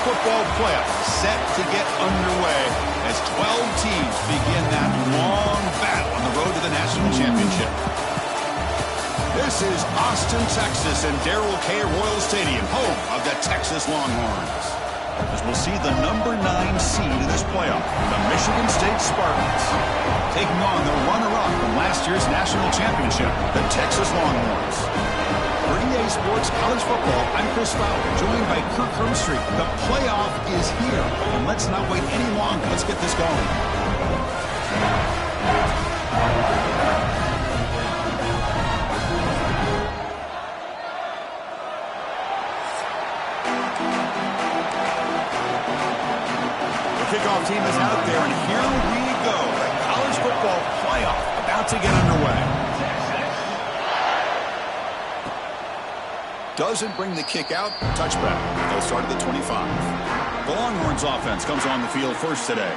football playoffs set to get underway as 12 teams begin that long battle on the road to the national championship. This is Austin, Texas, and Darrell K. Royal Stadium, home of the Texas Longhorns. As we'll see the number 9 seed in this playoff, the Michigan State Spartans, taking on the runner-up from last year's national championship, the Texas Longhorns. For EA Sports College Football, I'm Chris Fowler, joined by Kirk Herbstreit. The playoff is here, and let's not wait any longer. Let's get this going. Kickoff team is out there, and here we go. The college football playoff about to get underway. Doesn't bring the kick out. Touchback. They'll start at the 25. The Longhorns offense comes on the field first today.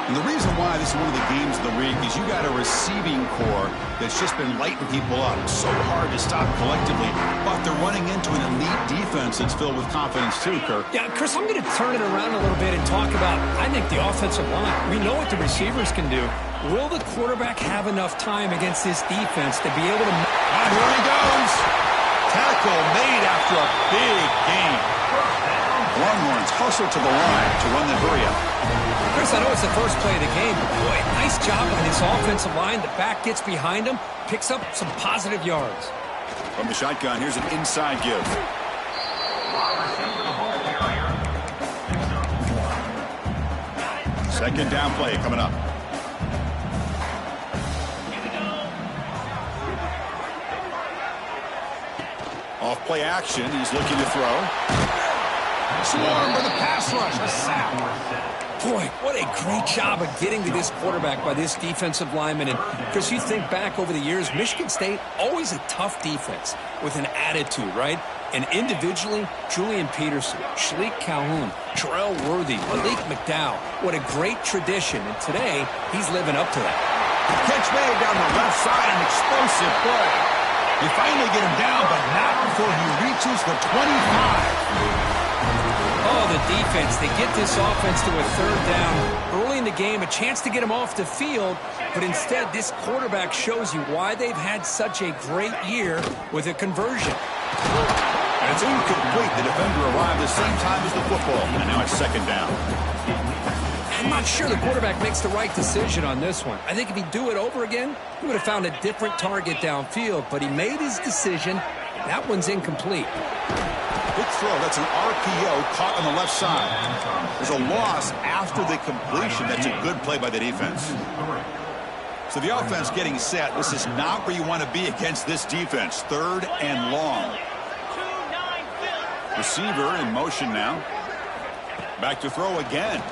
And the reason why this is one of the games of the week is you got a receiving core that's just been lighting people up. It's so hard to stop collectively, but they're running into an elite defense that's filled with confidence too, Kirk. Yeah, Chris, I'm going to turn it around a little bit and talk about, I think, the offensive line. We know what the receivers can do. Will the quarterback have enough time against this defense to be able to... And here he goes. Tackle made after a big gain. Longhorns hustle to the line to run the hurry-up. Chris, I know it's the first play of the game, but boy, nice job on this offensive line. The back gets behind him, picks up some positive yards. From the shotgun, here's an inside give. Second down play coming up. Off play action, he's looking to throw. Swarm with a pass rush, a sack. Boy, what a great job of getting to this quarterback by this defensive lineman. And, Chris, you think back over the years, Michigan State, always a tough defense with an attitude, right? And individually, Julian Peterson, Shalik Calhoun, Terrell Worthy, Malik McDowell. What a great tradition. And today, he's living up to that. Catch made down the left side, an explosive play. You finally get him down, but not before he reaches the 25. Oh, the defense. They get this offense to a third down early in the game, a chance to get him off the field, but instead this quarterback shows you why they've had such a great year with a conversion. And it's incomplete. The defender arrived the same time as the football, and now it's second down. I'm not sure the quarterback makes the right decision on this one. I think if he'd do it over again, he would have found a different target downfield, but he made his decision. That one's incomplete. Good throw. That's an RPO caught on the left side. There's a loss after the completion. That's a good play by the defense. So the offense getting set. This is not where you want to be against this defense. Third and long. Receiver in motion now. Back to throw again.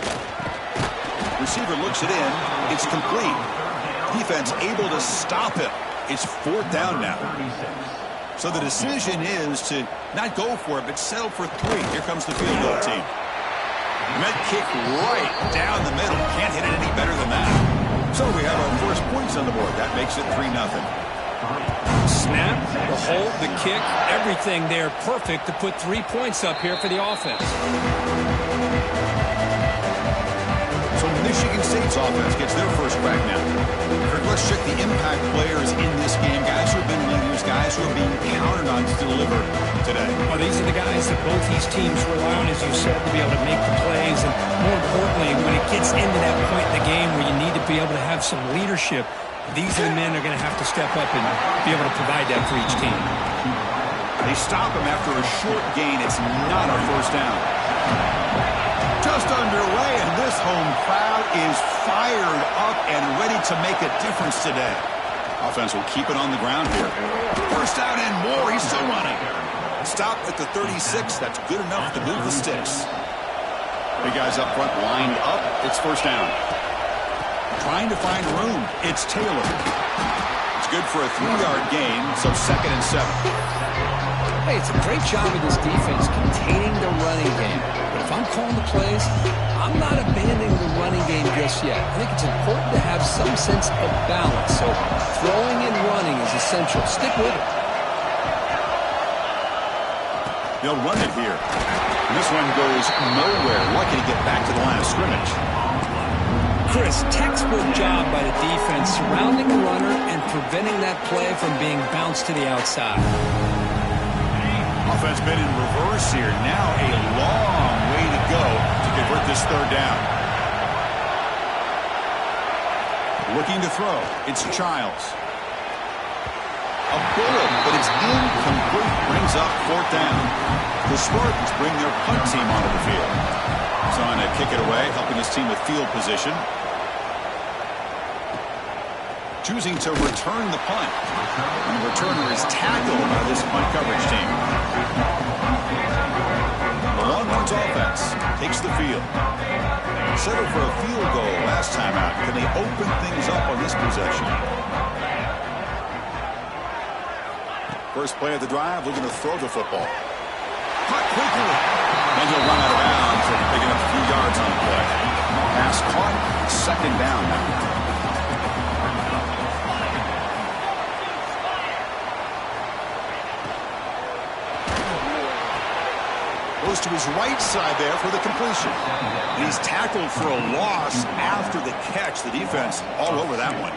Receiver looks it in. It's complete. Defense able to stop it. It's fourth down now. So the decision is to not go for it, but settle for 3. Here comes the field goal team. Met kick right down the middle. Can't hit it any better than that. So we have our first points on the board. That makes it 3-0. Snap, the hold, the kick, everything there perfect to put 3 points up here for the offense. So Michigan State's offense gets their first crack now. Let's check the impact players in this game. Guys who have been leaders, guys who are being counted on to deliver today. Well, these are the guys that both these teams rely on, as you said, to be able to make the plays. And more importantly, when it gets into that point in the game where you need to be able to have some leadership, these are the men that are going to have to step up and be able to provide that for each team. They stop him after a short gain. It's not a first down. Just underway, and this home crowd is fired up and ready to make a difference today. Offense will keep it on the ground here. First down and more. He's still running. Stop at the 36. That's good enough to move the sticks. Big guys up front lined up. It's first down. Trying to find room. It's Taylor. It's good for a 3-yard gain, so 2nd and 7. Hey, it's a great job of this defense containing the running game. But if I'm calling the plays, I'm not abandoning the running game just yet. I think it's important to have some sense of balance. So throwing and running is essential. Stick with it. They'll run it here. And this one goes nowhere. Lucky to get back to the line of scrimmage. Chris, textbook job by the defense surrounding the runner and preventing that play from being bounced to the outside. Offense been in reverse here. Now a long way to go to convert this third down. Looking to throw. It's Childs. A bullet, but it's incomplete. Brings up fourth down. The Spartans bring their punt team onto the field. He's on to kick it away, helping his team with field position. Choosing to return the punt. And the returner is tackled by this punt coverage team. The Longhorns offense takes the field. Settled for a field goal last time out. Can they open things up on this possession? First play of the drive, looking to throw the football. Caught quickly. And he'll run out of bounds and picking up a few yards on the play. Pass caught. Second down now. Goes to his right side there for the completion. And he's tackled for a loss after the catch. The defense all over that one.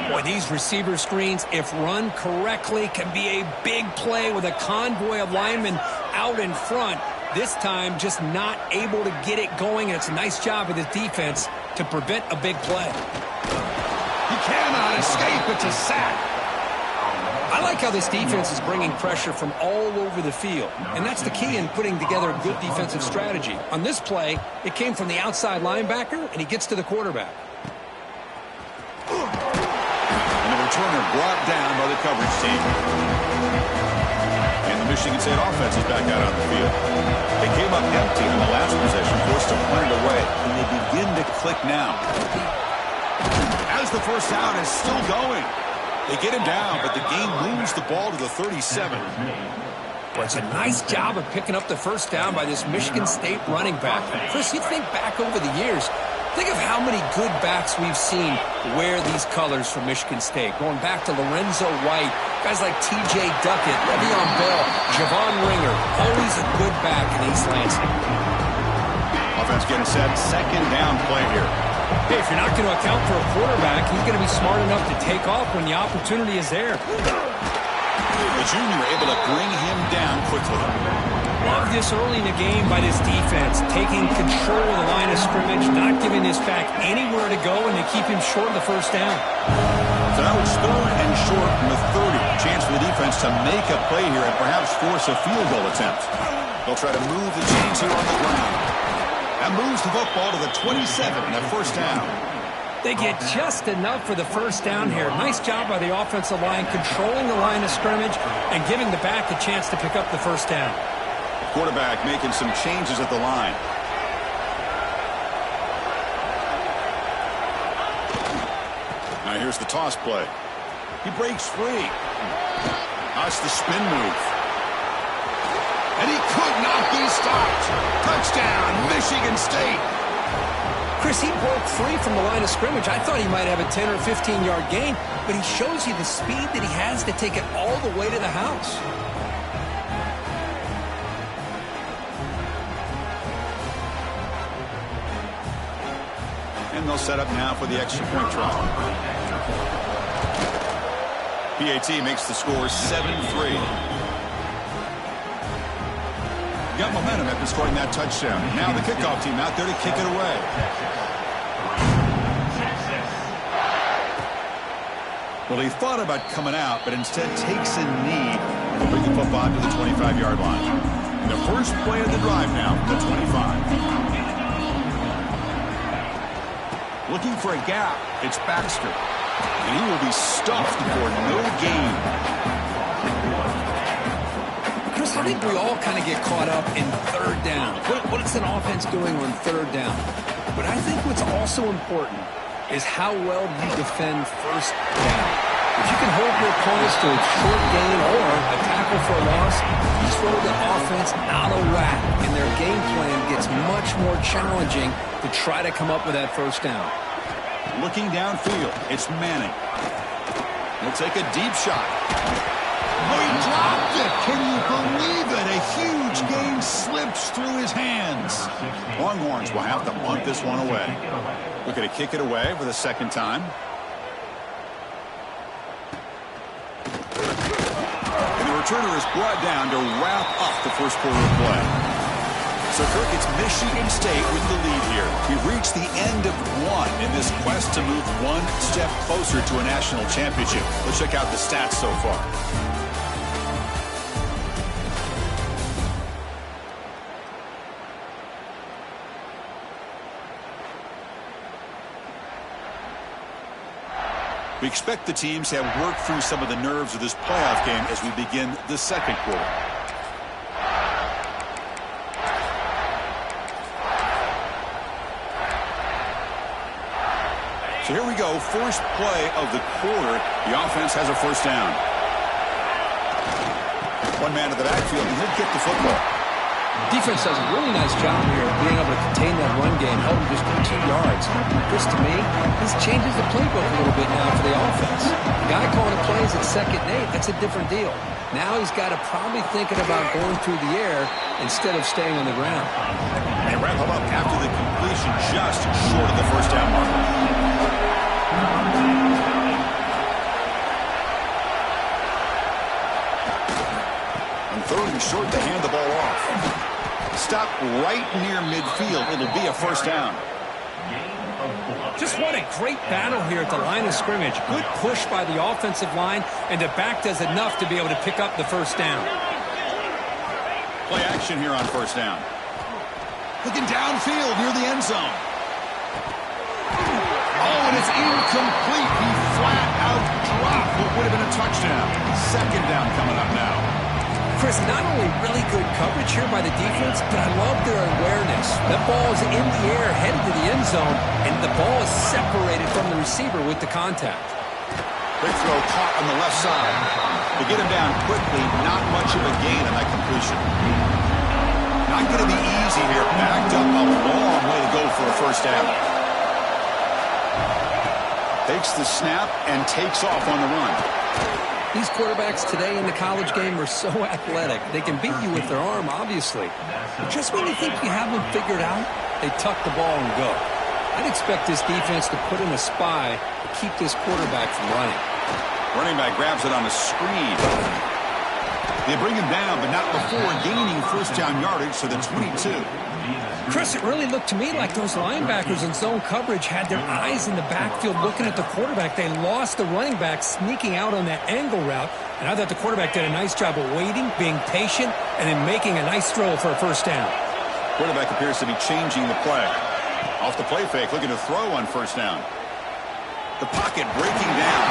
Boy, these receiver screens, if run correctly, can be a big play with a convoy of linemen out in front. This time, just not able to get it going, and it's a nice job of his defense to prevent a big play. He cannot escape. It's a sack. I like how this defense is bringing pressure from all over the field, and that's the key in putting together a good defensive strategy. On this play, it came from the outside linebacker, and he gets to the quarterback. And the returner brought down by the coverage team. And the Michigan State offense is back out on the field. They came up empty on the last possession, forced to punt it away, and they begin to click now. As the first down is still going. They get him down, but the game moves the ball to the 37. Well, it's a nice job of picking up the first down by this Michigan State running back. Chris, you think back over the years, think of how many good backs we've seen wear these colors for Michigan State. Going back to Lorenzo White, guys like T.J. Duckett, Le'Veon Bell, Javon Ringer, always a good back in East Lansing. Offense getting set, second down play here. Hey, if you're not going to account for a quarterback, he's going to be smart enough to take off when the opportunity is there. The junior able to bring him down quickly. Love this early in the game by this defense, taking control of the line of scrimmage, not giving this back anywhere to go, and they keep him short of the first down. So now it's third and short from the 30. Chance for the defense to make a play here and perhaps force a field goal attempt. They'll try to move the chains here on the ground. That moves the football to the 27 and a first down. They get just enough for the first down here. Nice job by the offensive line, controlling the line of scrimmage and giving the back a chance to pick up the first down. Quarterback making some changes at the line. Now here's the toss play. He breaks free. That's the spin move. And he could not be stopped. Touchdown, Michigan State. Chris, he broke free from the line of scrimmage. I thought he might have a 10 or 15-yard gain, but he shows you the speed that he has to take it all the way to the house. And they'll set up now for the extra point try. PAT makes the score 7-3. Got momentum after scoring that touchdown. Now the kickoff team out there to kick it away. Well, he thought about coming out, but instead takes a knee and will bring the football to the 25-yard line. And the first play of the drive now, the 25. Looking for a gap, it's Baxter. And he will be stuffed for no gain. Chris, I think we all kind of get caught up in third down. What is an offense doing on third down? But I think what's also important is how well you defend first down. If you can hold your opponents to a short gain or a tackle for a loss, you throw the offense out of whack, and their game plan gets much more challenging to try to come up with that first down. Looking downfield, it's Manning. He'll take a deep shot. Oh, he dropped it. Can you believe it? A huge gain slips through his hands. Longhorns will have to punt this one away. Looking to kick it away for the second time. And the returner is brought down to wrap up the first quarter of play. So, Kirk, it's Michigan State with the lead here. We've reached the end of one in this quest to move one step closer to a national championship. Let's check out the stats so far. We expect the teams to have worked through some of the nerves of this playoff game as we begin the second quarter. So here we go, first play of the quarter. The offense has a first down. One man to the backfield, and he'll kick the football. Defense does a really nice job here of being able to contain that run game, held him just to 2 yards. This, to me, this changes the playbook a little bit now for the offense. The guy calling the plays at 2nd and 8, that's a different deal. Now he's got to probably thinking about going through the air instead of staying on the ground. They wrap him up after the completion just short of the first down mark. On 3rd and short, they hand the ball off. Stop right near midfield. It'll be a first down. Just what a great battle here at the line of scrimmage. Good push by the offensive line, and the back does enough to be able to pick up the first down. Play action here on first down. Looking downfield near the end zone. Oh, and it's incomplete. He flat out dropped what would have been a touchdown. Second down coming up now. Chris, not only really good coverage here by the defense, but I love their awareness. That ball is in the air, headed to the end zone, and the ball is separated from the receiver with the contact. Big throw caught on the left side. To get him down quickly, not much of a gain on that completion. Not going to be easy here. Backed up a long way to go for a first down. Takes the snap and takes off on the run. These quarterbacks today in the college game are so athletic. They can beat you with their arm, obviously. But just when you think you have them figured out, they tuck the ball and go. I'd expect this defense to put in a spy to keep this quarterback from running. Running back grabs it on a screen. They bring him down, but not before gaining first down yardage to the 22. Chris, it really looked to me like those linebackers in zone coverage had their eyes in the backfield looking at the quarterback. They lost the running back sneaking out on that angle route, and I thought the quarterback did a nice job of waiting, being patient, and then making a nice throw for a first down. Quarterback appears to be changing the play. Off the play fake, looking to throw on first down. The pocket breaking down.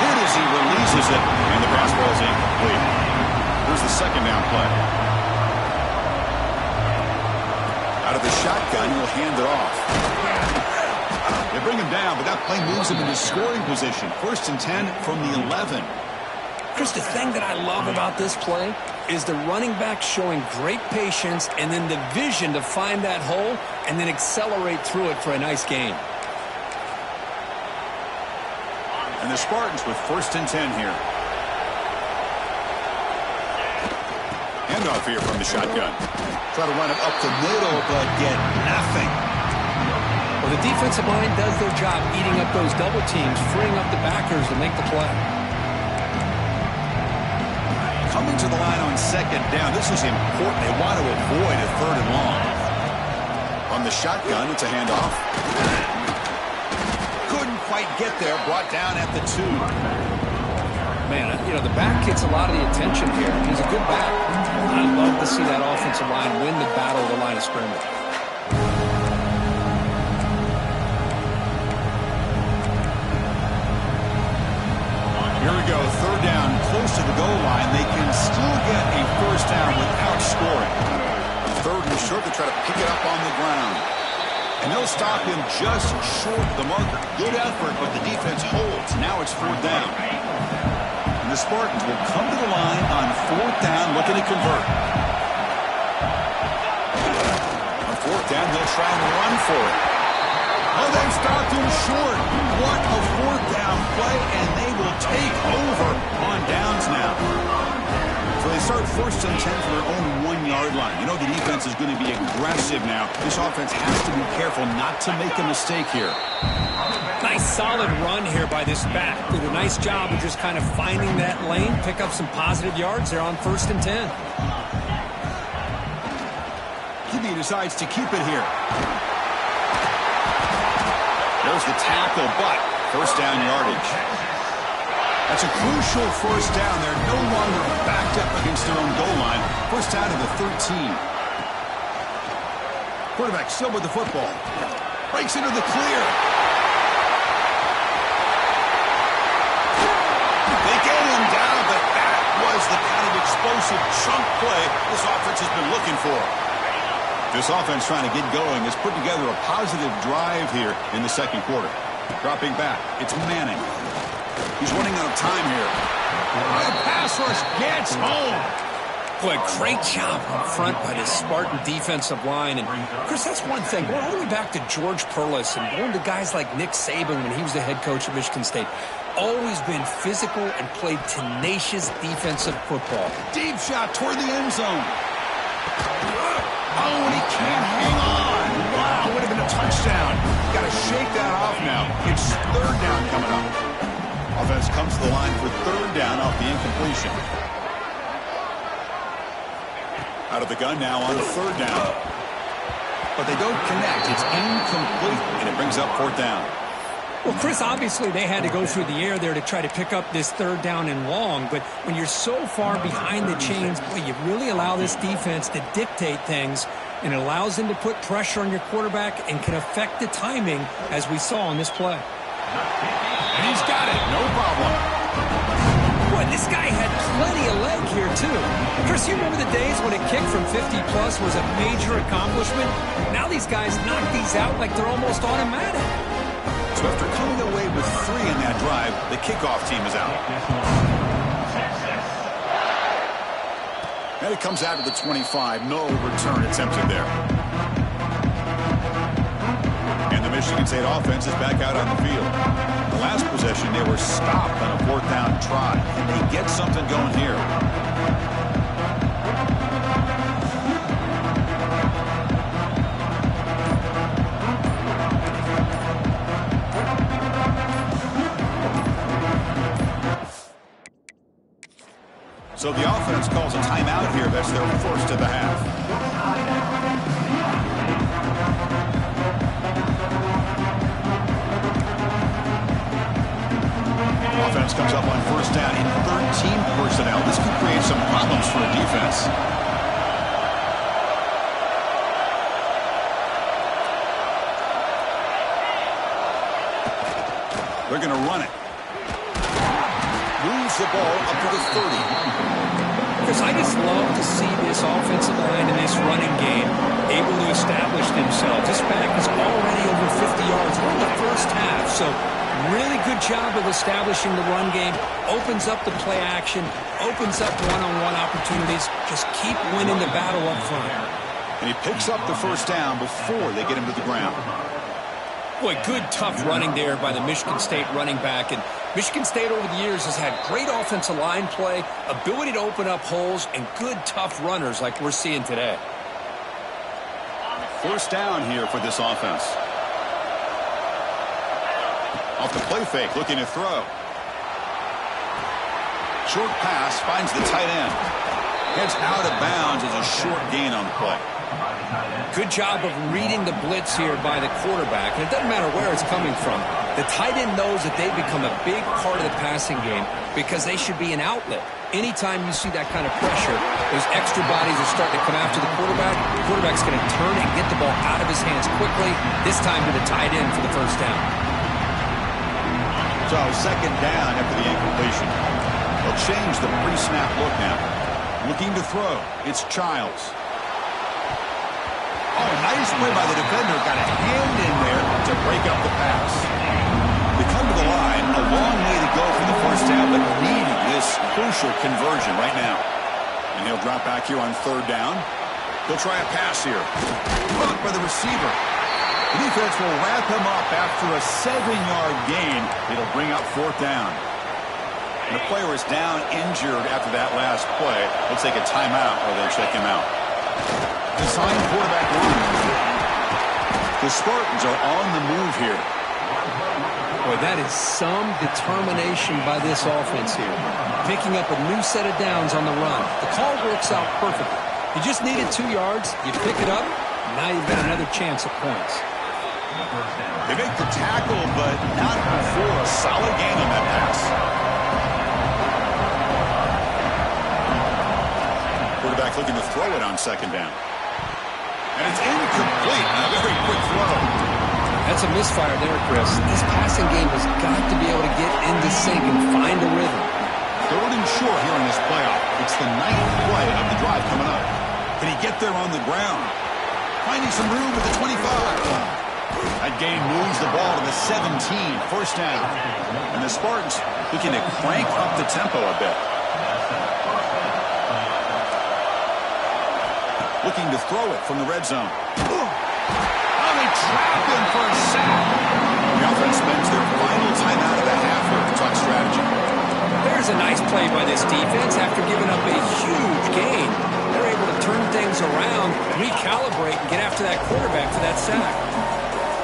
Good as he releases it, and the pass ball is incomplete. Here's the second down play. Out of the shotgun, he'll hand it off. They bring him down, but that play moves him into scoring position. 1st and 10 from the 11. Chris, the thing that I love about this play is the running back showing great patience and then the vision to find that hole and then accelerate through it for a nice gain. And the Spartans with 1st and 10 here. Handoff here from the shotgun. Try to run it up the middle, but get nothing. Well, the defensive line does their job eating up those double teams, freeing up the backers to make the play. Coming to the line on 2nd down. This is important. They want to avoid a 3rd and long. On the shotgun, it's a handoff. Couldn't quite get there. Brought down at the 2. Man, you know, the back gets a lot of the attention here. He's a good back. I love to see that offensive line win the battle of the line of scrimmage. Here we go, 3rd down, close to the goal line. They can still get a first down without scoring. 3rd and short, they try to pick it up on the ground. And they'll stop him just short of the marker. Good effort, but the defense holds. Now it's 4th down. And the Spartans will come to the line on 4th down, looking to convert. On 4th down, they'll try and run for it. Oh, they've stopped him short. What a 4th down play, and they will take over on downs now. first and 10 for their own 1-yard line. You know the defense is going to be aggressive now. This offense has to be careful not to make a mistake here. Nice solid run here by this back. Did a nice job of just kind of finding that lane, pick up some positive yards there on first and 10. QB decides to keep it here. There's the tackle, but first down yardage. That's a crucial first down. They're no longer backed up against their own goal line. First down to the 13. Quarterback still with the football. Breaks into the clear. They get him down, but that was the kind of explosive chunk play this offense has been looking for. This offense trying to get going has put together a positive drive here in the second quarter. Dropping back, it's Manning. He's running out of time here. The pass rush gets home. Boy, great job up front by this Spartan defensive line. And, Chris, that's one thing. Going all the way back to George Perlis and going to guys like Nick Saban when he was the head coach of Michigan State. Always been physical and played tenacious defensive football. Deep shot toward the end zone. Oh, and he can't hang on. Wow, would have been a touchdown. Got to shake that off now. It's third down coming up. Offense comes to the line for third down off the incompletion. Out of the gun now on third down. But they don't connect. It's incomplete, and it brings up fourth down. Well, Chris, obviously they had to go through the air there to try to pick up this third down and long, but when you're so far behind the chains, boy, you really allow this defense to dictate things, and it allows them to put pressure on your quarterback and can affect the timing, as we saw on this play. And he's got it, no problem. Boy, this guy had plenty of leg here, too. Chris, you remember the days when a kick from 50-plus was a major accomplishment? Now these guys knock these out like they're almost automatic. So after coming away with 3 in that drive, the kickoff team is out. And it comes out to the 25. No return attempted there. And the Michigan State offense is back out on the field. The last possession, they were stopped on a fourth down try. Can they get something going here? So the offense calls a timeout here. That's their first of the half. Offense comes up on first down in 13 personnel. This could create some problems for a defense. They're going to run it. Moves the ball up to the 30. Chris, I just love to see this offensive line in this running game able to establish themselves. This back is already over 50 yards in the first half, so really good job of establishing the run game. Opens up the play action, opens up one-on-one opportunities. Just keep winning the battle up front. And he picks up the first down before they get him to the ground. Boy, good, tough running there by the Michigan State running back. And Michigan State over the years has had great offensive line play, ability to open up holes, and good, tough runners like we're seeing today. First down here for this offense. Off the play fake, looking to throw. Short pass, finds the tight end. Heads out of bounds as a short gain on the play. Good job of reading the blitz here by the quarterback. And it doesn't matter where it's coming from. The tight end knows that they've become a big part of the passing game because they should be an outlet. Anytime you see that kind of pressure, those extra bodies are starting to come after the quarterback. The quarterback's going to turn and get the ball out of his hands quickly, this time to the tight end for the first down. So second down after the incompletion. They'll change the pre-snap look now. Looking to throw. It's Childs. Oh, nice play by the defender. Got a hand in there to break up the pass. They come to the line. A long way to go for the first down, but needing this crucial conversion right now. And he'll drop back here on third down. He'll try a pass here. Caught by the receiver. The defense will wrap him up after a 7-yard gain. It'll bring up fourth down. The player is down injured after that last play. They'll take a timeout or they'll check him out. Design quarterback run. The Spartans are on the move here. Boy, that is some determination by this offense here. Picking up a new set of downs on the run. The call works out perfectly. You just needed 2 yards. You pick it up. Now you've got another chance at points. They make the tackle, but not before a solid gain on that pass. Quarterback looking to throw it on second down. And it's incomplete. A very quick throw. That's a misfire there, Chris. This passing game has got to be able to get into sync and find a rhythm. Third and short here in this playoff. It's the 9th play of the drive coming up. Can he get there on the ground? Finding some room at the 25. That gain moves the ball to the 17. First down. And the Spartans looking to crank up the tempo a bit. Looking to throw it from the red zone. Oh, they trap him for a sack. The offense spends their final timeout of the half here to talk strategy. There's a nice play by this defense after giving up a huge gain. They're able to turn things around, recalibrate, and get after that quarterback for that sack.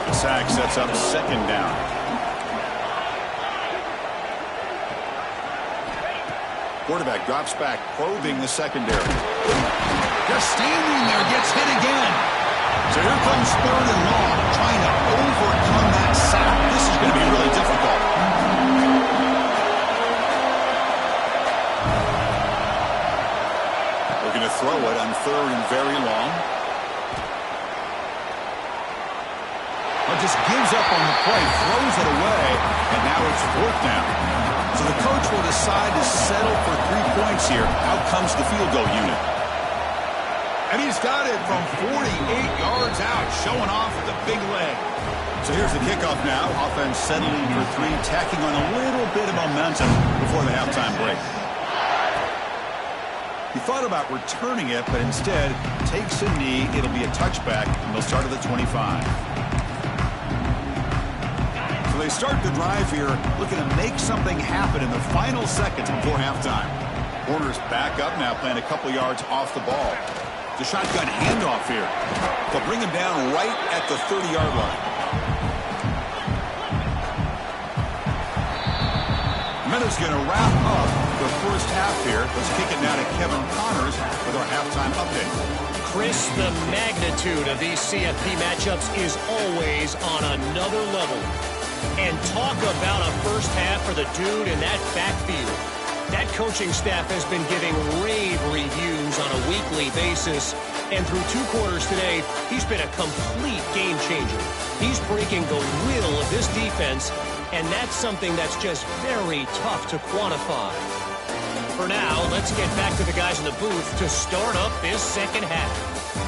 The sack sets up second down. Quarterback drops back, probing the secondary. Just standing there, gets hit again. So here comes third and long, trying to overcome that sack. This is going to be really difficult. Looking to throw it on third and very long. Just gives up on the play, throws it away, and now it's fourth down. So the coach will decide to settle for 3 points here. Out comes the field goal unit. And he's got it from 48 yards out, showing off the big leg. So here's the kickoff now. Offense settling for 3, tacking on a little bit of momentum before the halftime break. He thought about returning it, but instead takes a knee. It'll be a touchback, and they'll start at the 25. So they start the drive here, looking to make something happen in the final seconds before halftime. Corners back up now, playing a couple yards off the ball. The shotgun handoff here. They'll bring him down right at the 30-yard line. Minutes going to wrap up the first half here. Let's kick it now to Kevin Connors with our halftime update. Chris, the magnitude of these CFP matchups is always on another level. And talk about a first half for the dude in that backfield. That coaching staff has been giving rave reviews on a weekly basis. And through 2 quarters today, he's been a complete game changer. He's breaking the will of this defense, and that's something that's just very tough to quantify. For now, let's get back to the guys in the booth to start up this second half.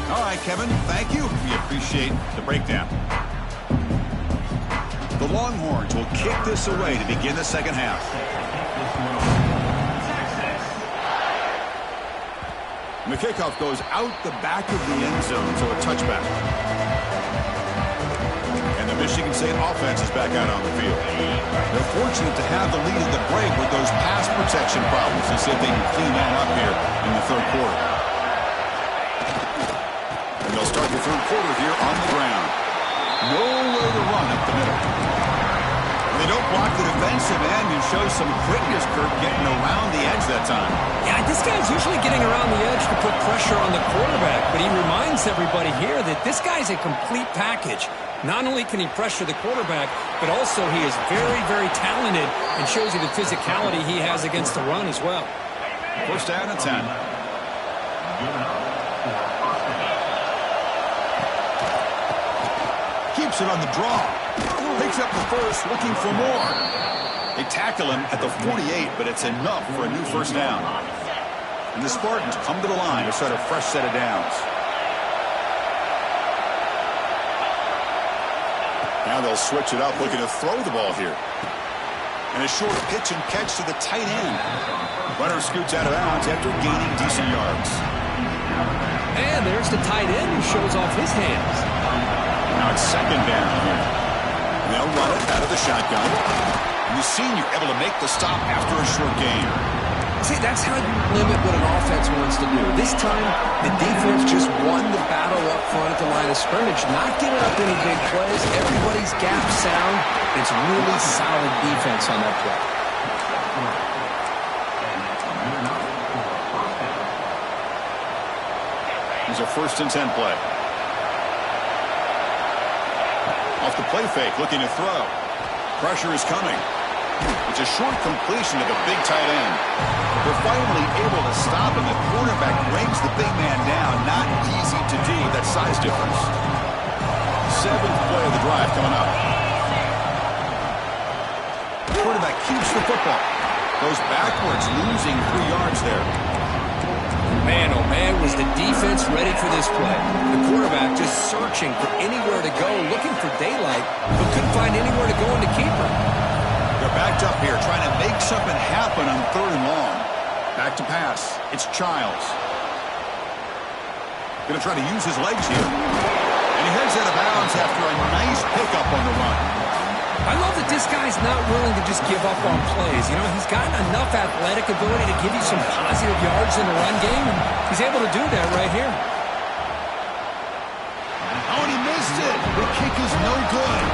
All right, Kevin, thank you. We appreciate the breakdown. The Longhorns will kick this away to begin the second half. And the kickoff goes out the back of the end zone, so a touchback. And the Michigan State offense is back out on the field. They're fortunate to have the lead at the break with those pass protection problems. Let's see if they can clean that up here in the third quarter. And they'll start the third quarter here on the ground. Nowhere to run up the middle. They don't block the defensive end and show some quickness, Kurt, getting around the edge that time. Yeah, this guy's usually getting around the edge to put pressure on the quarterback, but he reminds everybody here that this guy's a complete package. Not only can he pressure the quarterback, but also he is very, very talented and shows you the physicality he has against the run as well. First down and 10. Keeps it on the draw. Picks up the first, looking for more. They tackle him at the 48, but it's enough for a new first down. And the Spartans come to the line to start a fresh set of downs. Now they'll switch it up, looking to throw the ball here. And a short pitch and catch to the tight end. Runner scoots out of bounds after gaining decent yards. And there's the tight end who shows off his hands. Now it's second down here. They'll run it out of the shotgun. And the senior able to make the stop after a short gain. See, that's how you limit what an offense wants to do. This time, the defense just won the battle up front at the line of scrimmage, not giving up any big plays. Everybody's gap sound. It's really solid defense on that play. Here's a 1st and 10 play. Off the play fake, looking to throw. Pressure is coming. It's a short completion to the big tight end. They're finally able to stop him. The quarterback brings the big man down. Not easy to do with that size difference. 7th play of the drive coming up. The quarterback keeps the football. Goes backwards, losing 3 yards there. Man, oh man, was the defense ready for this play. The quarterback just searching for anywhere to go, looking for daylight, but couldn't find anywhere to go in the keeper. They're backed up here, trying to make something happen on 3rd and long. Back to pass. It's Childs. Going to try to use his legs here. And he heads out of bounds after a nice pickup on the run. I love that this guy's not willing to just give up on plays. You know, he's got enough athletic ability to give you some positive yards in the run game, and he's able to do that right here. Oh, and he missed it. The kick is no good.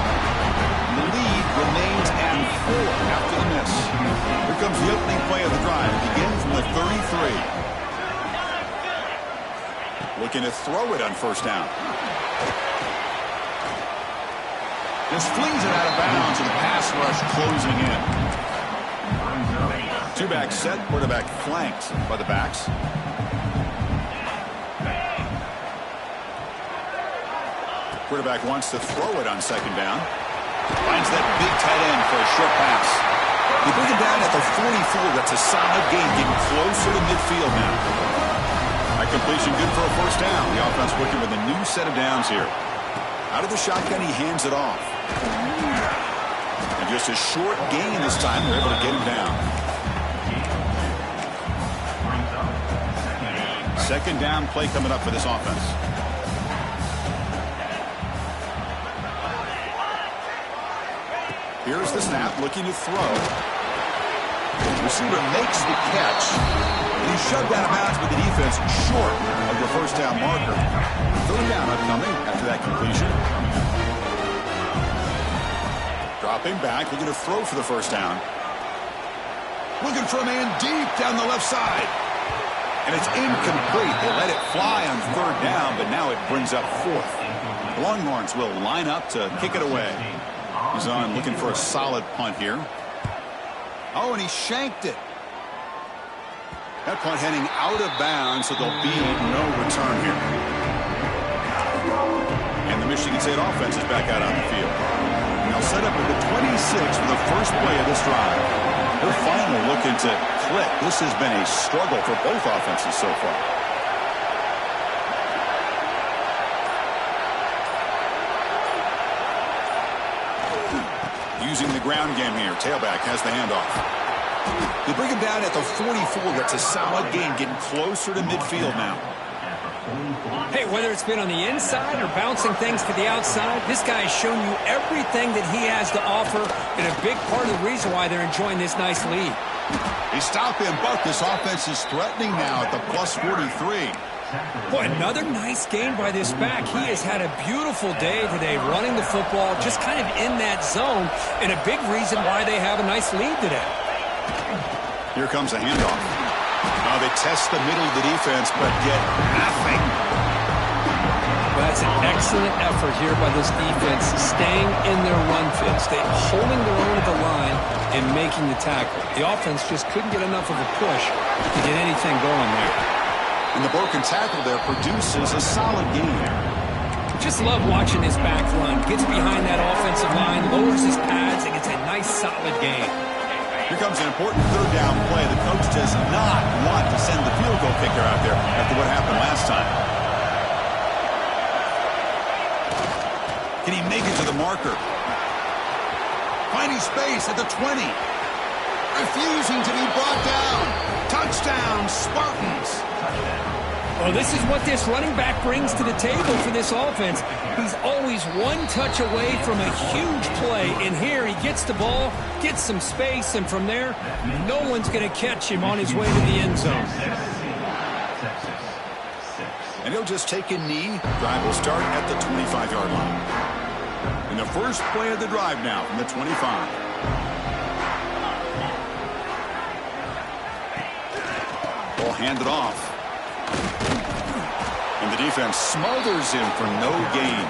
The lead remains at 4 after the miss. Here comes the opening play of the drive. It begins from the 33. Looking to throw it on 1st down. Just flings it out of bounds, and the pass rush closing in. 2-back set, quarterback flanked by the backs. Quarterback wants to throw it on 2nd down. Finds that big tight end for a short pass. They bring it down at the 44. That's a solid gain, getting closer to midfield now. That completion good for a 1st down. The offense working with a new set of downs here. Out of the shotgun, he hands it off. And just a short gain this time. They're able to get him down. 2nd down play coming up for this offense. Here's the snap, looking to throw. Receiver makes the catch. And he's shoved out of bounds with the defense short of the 1st down marker. 3rd down upcoming after that completion. Dropping back, looking to throw for the 1st down. Looking for a man deep down the left side. And it's incomplete. They let it fly on 3rd down, but now it brings up 4th. The Longhorns will line up to kick it away. He's on looking for a solid punt here. Oh, and he shanked it. That punt heading out of bounds, so there'll be no return here. And the Michigan State offense is back out on the field. And they'll set up at the 26 for the 1st play of this drive. They're finally looking to click. This has been a struggle for both offenses so far. Using the ground game here. Tailback has the handoff. They bring him down at the 44. That's a solid gain, getting closer to midfield now. Hey, whether it's been on the inside or bouncing things to the outside, this guy has shown you everything that he has to offer, and a big part of the reason why they're enjoying this nice lead. They stop him, but this offense is threatening now at the plus 43. Boy, another nice gain by this back. He has had a beautiful day today running the football, just kind of in that zone, and a big reason why they have a nice lead today. Here comes a handoff. Now they test the middle of the defense, but get nothing. Well, that's an excellent effort here by this defense, staying in their run fits. They're holding their own at the line and making the tackle. The offense just couldn't get enough of a push to get anything going there. And the broken tackle there produces a solid gain. Just love watching this back run. Gets behind that offensive line, lowers his pads, and gets a nice solid gain. Here comes an important 3rd down play. The coach does not want to send the field goal kicker out there after what happened last time. Can he make it to the marker? Finding space at the 20. Refusing to be brought down. Touchdown, Spartans! Well, this is what this running back brings to the table for this offense. He's always one touch away from a huge play. And here he gets the ball, gets some space, and from there, no one's going to catch him on his way to the end zone. And he'll just take a knee. Drive will start at the 25-yard line. In the first play of the drive now from the 25. Ball handed off. And the defense smothers him for no gain.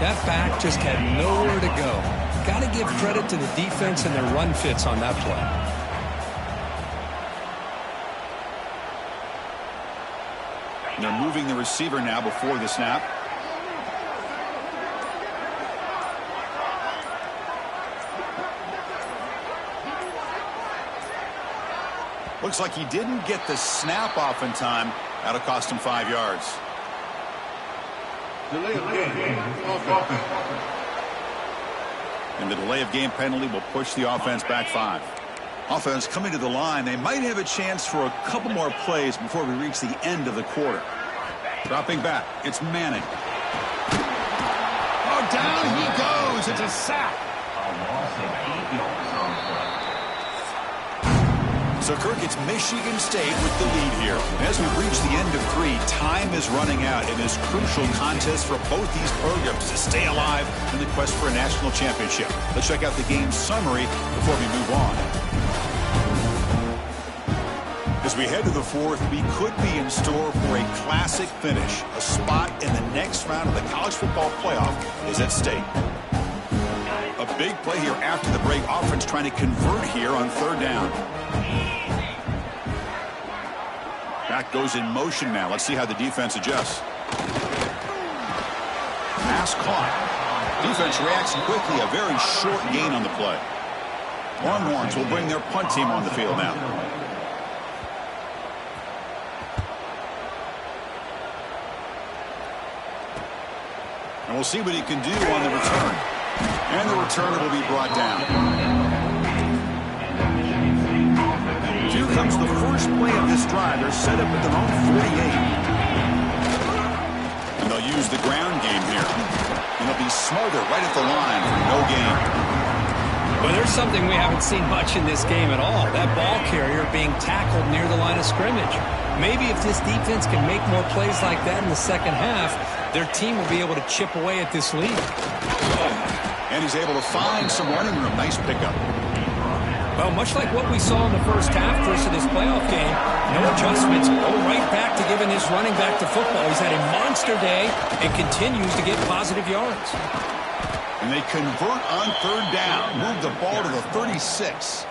That back just had nowhere to go. Got to give credit to the defense and their run fits on that play. And they're moving the receiver now before the snap. Looks like he didn't get the snap off in time. That'll cost him 5 yards. Delay of game. Offense. And the delay of game penalty will push the offense back 5. Offense coming to the line. They might have a chance for a couple more plays before we reach the end of the quarter. Dropping back. It's Manning. Oh, down he goes. It's a sack. So, Kirk, it's Michigan State with the lead here. And as we reach the end of 3, time is running out in this crucial contest for both these programs to stay alive in the quest for a national championship. Let's check out the game summary before we move on. As we head to the 4th, we could be in store for a classic finish. A spot in the next round of the college football playoff is at stake. A big play here after the break. Offense trying to convert here on 3rd down. Back goes in motion now. Let's see how the defense adjusts. Pass caught. Defense reacts quickly. A very short gain on the play. Longhorns will bring their punt team on the field now. And we'll see what he can do on the return. And the returner will be brought down. Here comes the first play of this drive. They're set up at their own 48. And they'll use the ground game here. And they'll be smothered right at the line for no gain. Well, there's something we haven't seen much in this game at all. That ball carrier being tackled near the line of scrimmage. Maybe if this defense can make more plays like that in the second half, their team will be able to chip away at this lead. And he's able to find some running room. Nice pickup. Well, much like what we saw in the first half versus this playoff game, no adjustments, go right back to giving his running back to football. He's had a monster day and continues to get positive yards. And they convert on 3rd down. Move the ball to the 36.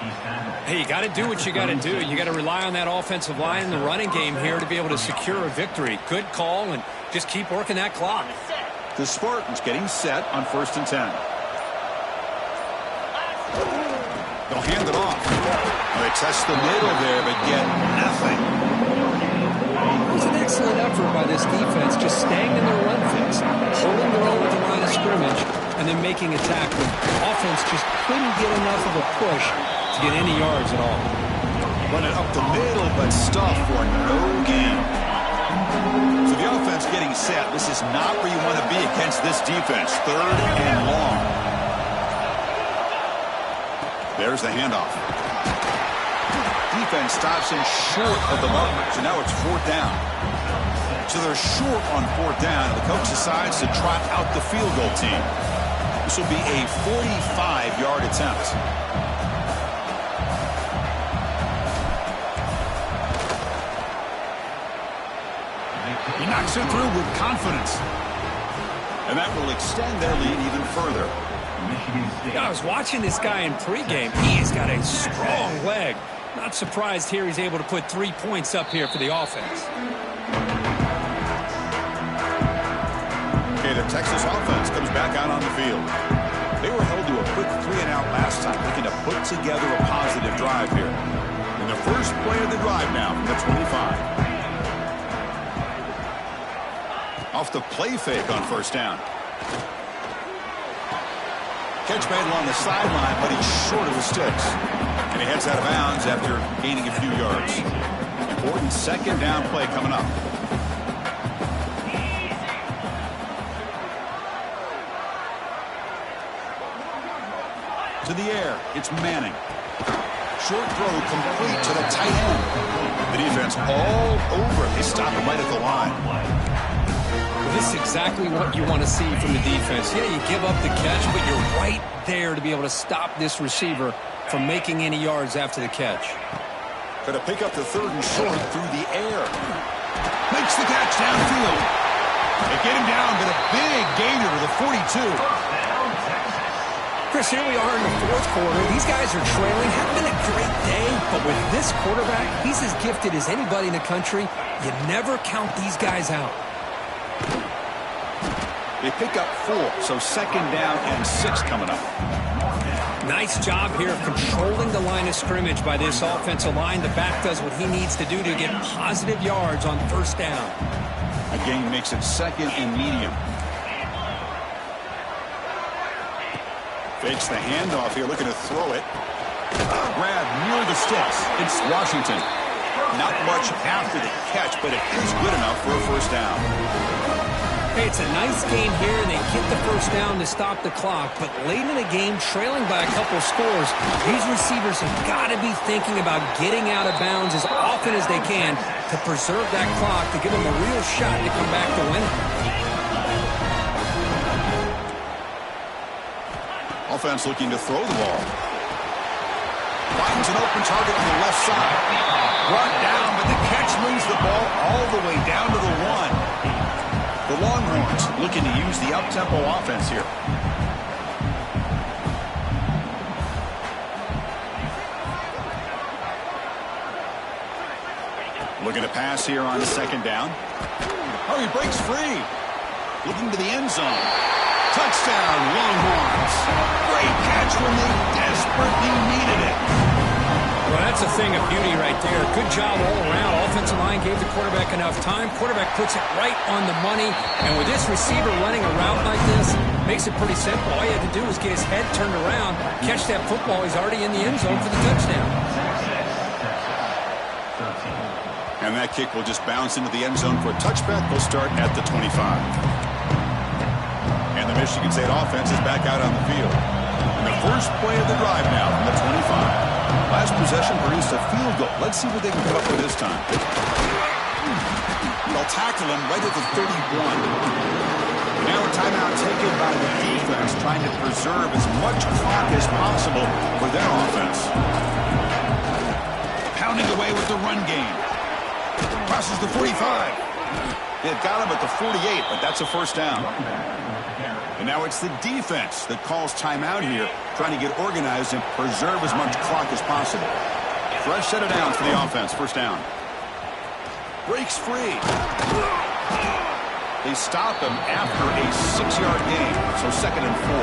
Hey, you got to do what you got to do. You got to rely on that offensive line and the running game here to be able to secure a victory. Good call, and just keep working that clock. The Spartans getting set on 1st and 10. They'll hand it off. They test the middle there, but get nothing. It was an excellent effort by this defense, just staying in their run fits, holding their own at the line of scrimmage, and then making a tackle. Offense just couldn't get enough of a push to get any yards at all. Run it up the middle, but stuff for no gain. So the offense getting set. This is not where you want to be against this defense. 3rd and long. There's the handoff. Defense stops him short of the mark. So now it's 4th down. So they're short on 4th down. And the coach decides to trot out the field goal team. This will be a 45-yard attempt. He knocks it through with confidence. And that will extend their lead even further. I was watching this guy in pregame. He's got a strong leg. Not surprised here he's able to put 3 points up here for the offense. Okay, the Texas offense comes back out on the field. They were held to a quick 3-and-out last time, looking to put together a positive drive here. In the first play of the drive now from the 25. Off the play fake on 1st down. Catch made along the sideline, but he's short of the sticks. And He heads out of bounds after gaining a few yards. Important second down play coming up. To the air, it's Manning. Short throw complete to the tight end. The defense all over. They stop him right at the line. This is exactly what you want to see from the defense. Yeah, you give up the catch, but you're right there to be able to stop this receiver from making any yards after the catch. Going to pick up the third and short through the air. Makes the catch downfield. They get him down, but a big gainer to the 42. Chris, here we are in the fourth quarter. These guys are trailing. Having been a great day, but with this quarterback, he's as gifted as anybody in the country. You never count these guys out. They pick up 4, so second down and 6 coming up. Nice job here of controlling the line of scrimmage by this offensive line. The back does what he needs to do to get positive yards on first down. Again, makes it second and medium. Fakes the handoff here, looking to throw it. Grab near the sticks. It's Washington. Not much after the catch, but it is good enough for a first down. Hey, it's a nice game here, and they get the first down to stop the clock. But late in the game, trailing by a couple of scores, these receivers have got to be thinking about getting out of bounds as often as they can to preserve that clock, to give them a real shot to come back to win. Offense looking to throw the ball. Finds an open target on the left side. Brought down, but the catch moves the ball all the way down to the 1. The Longhorns looking to use the up-tempo offense here. Looking to pass here on second down. Oh, he breaks free. Looking to the end zone. Touchdown, Longhorns. Great catch when they desperately needed it. Well, that's a thing of beauty right there. Good job all around. Offensive line gave the quarterback enough time. Quarterback puts it right on the money. And with this receiver running a route like this, makes it pretty simple. All you had to do was get his head turned around, catch that football. He's already in the end zone for the touchdown. And that kick will just bounce into the end zone for a touchback. We'll start at the 25. And the Michigan State offense is back out on the field. And the first play of the drive now from the 25. Last possession produced a field goal. Let's see what they can come up with this time. They'll tackle him right at the 31. Now a timeout taken by the defense, trying to preserve as much clock as possible for their offense. Pounding away with the run game. Crosses the 45. It got him at the 48, but that's a first down. And now it's the defense that calls timeout here, trying to get organized and preserve as much clock as possible. Fresh set of downs for the offense. First down. Breaks free. They stop him after a 6-yard gain, so second and 4.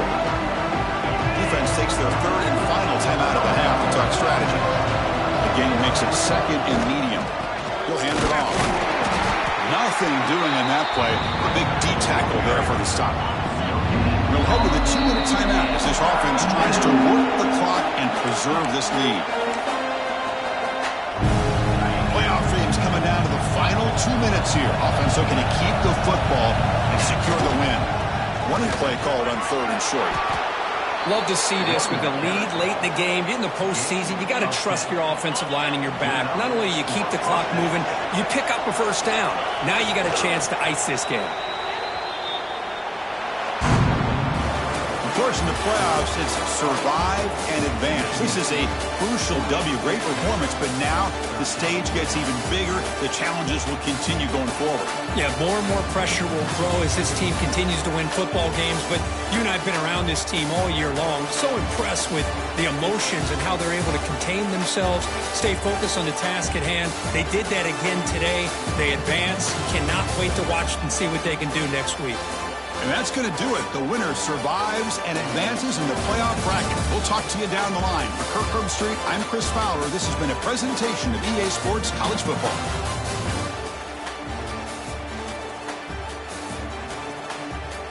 Defense takes their third and final timeout of the half to talk strategy. The game makes it second and medium. He'll hand it off. Nothing doing in that play. A big D tackle there for the stop. We'll head to the 2-minute timeout as this offense tries to work the clock and preserve this lead. Playoff dreams coming down to the final 2 minutes here. Offense looking to keep the football and secure the win. Running play called on third and short. Love to see this with the lead late in the game. In the postseason, you got to trust your offensive line and your back. Not only do you keep the clock moving, you pick up a first down. Now you got a chance to ice this game. Of course, in the playoffs, it's survive and advance. This is a crucial W. Great performance, but now the stage gets even bigger. The challenges will continue going forward. Yeah, more and more pressure will grow as this team continues to win football games. But you and I have been around this team all year long. So impressed with the emotions and how they're able to contain themselves, stay focused on the task at hand. They did that again today. They advance. Cannot wait to watch and see what they can do next week. And that's going to do it. The winner survives and advances in the playoff bracket. We'll talk to you down the line. For Kirk Herbstreit, I'm Chris Fowler. This has been a presentation of EA Sports College Football.